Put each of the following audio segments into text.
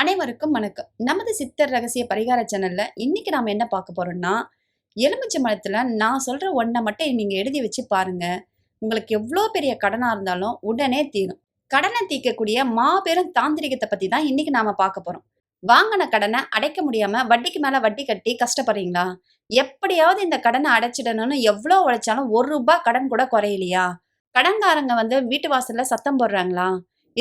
அனைவருக்கும் வணக்கம். நமது சித்தர் ரகசிய பரிகார சேனல்ல இன்னைக்கு நாம என்ன பார்க்க போறோம்னா, எலுமிச்சை மரத்துல நான் சொல்ற ஒன்றை மட்டும் நீங்க எழுதி வச்சு பாருங்க. உங்களுக்கு எவ்வளோ பெரிய கடனா இருந்தாலும் உடனே தீரும். கடனை தீர்க்கக்கூடிய மாபெரும் தாந்திரிகத்தை பத்தி தான் இன்னைக்கு நாம பார்க்க போறோம். வாங்கின கடனை அடைக்க முடியாம வட்டிக்கு மேல வட்டி கட்டி கஷ்டப்படுறீங்களா? எப்படியாவது இந்த கடனை அடைச்சிடணும்னு எவ்வளோ உழைச்சாலும் ₹1 கடன் கூட குறையலையா? கடன்காரங்க வீட்டு வாசல்ல சத்தம் போடுறாங்களா?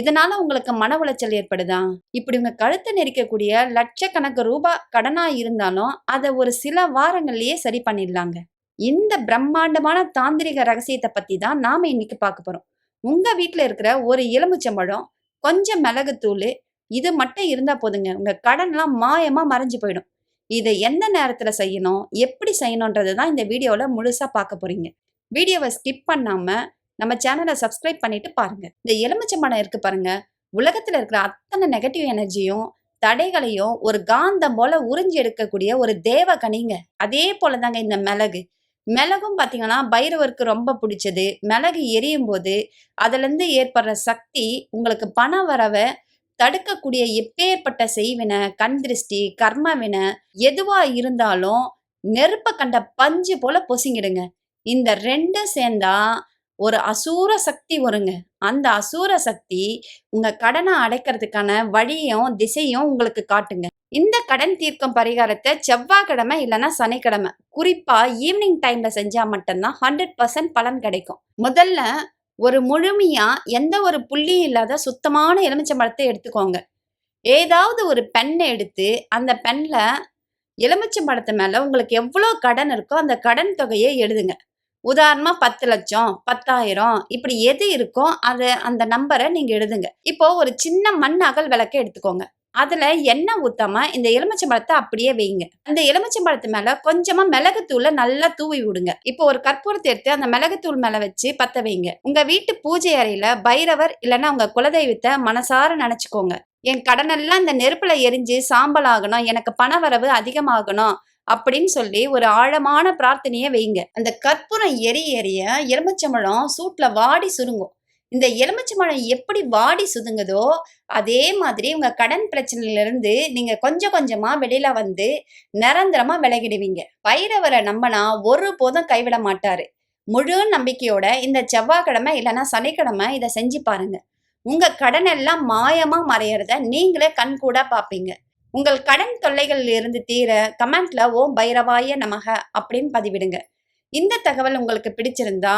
இதனால உங்களுக்கு மன உளைச்சல் ஏற்படுதா? இப்படி உங்க கழுத்தை நெரிக்கக்கூடிய லட்சக்கணக்கு ரூபாய் கடனா இருந்தாலும் அதை ஒரு சில வாரங்கள்லயே சரி பண்ணிடலாங்க. இந்த பிரம்மாண்டமான தாந்திரிக ரகசியத்தை பத்தி தான் நாம இன்னைக்கு பார்க்க போறோம். உங்க வீட்டுல இருக்கிற ஒரு எலுமிச்சம்பழம், கொஞ்சம் மிளகுத்தூள், இது மட்டும் இருந்தா போதுங்க. உங்க கடன்லாம் மாயமா மறைஞ்சு போயிடும். இதை எந்த நேரத்துல செய்யணும், எப்படி செய்யணும்ன்றது தான் இந்த வீடியோல முழுசா பார்க்க போறீங்க. வீடியோவை ஸ்கிப் பண்ணாம நம்ம சேனலை சப்ஸ்கிரைப் பண்ணிட்டு பாருங்க. இந்த எலுமிச்சம்பழம் இருக்கு பாருங்க, உலகத்துல இருக்கிற அத்தனை நெகட்டிவ் எனர்ஜியும் தடைகளையும் ஒரு காந்தம் போல உறிஞ்சி எடுக்கக்கூடிய ஒரு தேவ கனிங்க. அதே போலதாங்க இந்த மிளகு. மிளகும் பாத்தீங்கன்னா பைரவருக்கு ரொம்ப பிடிச்சது. மிளகு எரியும் போது அதுல இருந்து ஏற்படுற சக்தி உங்களுக்கு பண வரவை தடுக்கக்கூடிய எப்பேற்பட்ட செய்வினை, கண் திருஷ்டி, கர்ம வினை எதுவா இருந்தாலும் நெருப்ப கண்ட பஞ்சு போல பொசுங்கிடுங்க. இந்த ரெண்டும் சேர்ந்தா ஒரு அசூர சக்தி வருங்க. அந்த அசூர சக்தி உங்க கடனை அடைக்கிறதுக்கான வழியும் திசையும் உங்களுக்கு காட்டுங்க. இந்த கடன் தீர்க்கும் பரிகாரத்தை செவ்வாய்க்கிழமை இல்லைன்னா சனிக்கிழமை, குறிப்பா ஈவினிங் டைம்ல செஞ்சா மட்டும்தான் 100% பலன் கிடைக்கும். முதல்ல ஒரு முழுமையா எந்த ஒரு புள்ளியும் இல்லாத சுத்தமான எலுமிச்சம்பழத்தை எடுத்துக்கோங்க. ஏதாவது ஒரு பெண்ணை எடுத்து அந்த பெண்ல எலுமிச்சம்பழத்து மேல உங்களுக்கு எவ்வளோ கடன் இருக்கோ அந்த கடன் தொகையை எழுதுங்க. உதாரணமா 10 லட்சம், 10,000 இப்படி எது இருக்கோ அந்த நம்பரை நீங்க எழுதுங்க. இப்போ ஒரு சின்ன மண் அகல் விளக்கை எடுத்துக்கோங்க. அதுல எண்ணெய் ஊத்தாம இந்த எலுமிச்சம்பழத்தை அப்படியே வைங்க. அந்த எலுமிச்சம்பழத்து மேல கொஞ்சமா மிளகுத்தூளை நல்லா தூவி விடுங்க. இப்போ ஒரு கற்பூரத்தை எடுத்து அந்த மிளகுத்தூள் மேல வச்சு பத்த வைங்க. உங்க வீட்டு பூஜை அறையில பைரவர் இல்லைன்னா உங்க குலதெய்வத்தை மனசார நினைச்சுக்கோங்க. என் கடனெல்லாம் இந்த நெருப்புல எரிஞ்சு சாம்பல் ஆகணும், எனக்கு பண வரவு அதிகமாகணும் அப்படின்னு சொல்லி ஒரு ஆழமான பிரார்த்தனையை வைங்க. அந்த கற்பூரம் எரிய எலுமிச்சம்பழம் சூட்ல வாடி சுருங்கும். இந்த எலுமிச்சம்பழம் எப்படி வாடி சுதுங்குதோ அதே மாதிரி உங்க கடன் பிரச்சனையில இருந்து நீங்க கொஞ்சம் கொஞ்சமா வெளியில வந்து நிரந்தரமா விலகிடுவீங்க. பைரவரை நம்பினா ஒரு போதும் கைவிட மாட்டாரு. முழு நம்பிக்கையோட இந்த செவ்வாய்க்கிழமை இல்லைன்னா சனிக்கிழமை இதை செஞ்சு பாருங்க. உங்க கடன் எல்லாம் மாயமா மறையறத நீங்களே கண் கூட பாப்பீங்க. உங்கள் கடன் தொல்லைகளில் இருந்து தீர கமெண்ட்ல ஓம் பைரவாய நமக அப்படின்னு பதிவிடுங்க. இந்த தகவல் உங்களுக்கு பிடிச்சிருந்தா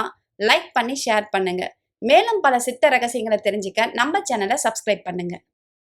லைக் பண்ணி ஷேர் பண்ணுங்க. மேலும் பல சித்த ரகசியங்களை தெரிஞ்சுக்க நம்ம சேனலை சப்ஸ்கிரைப் பண்ணுங்க.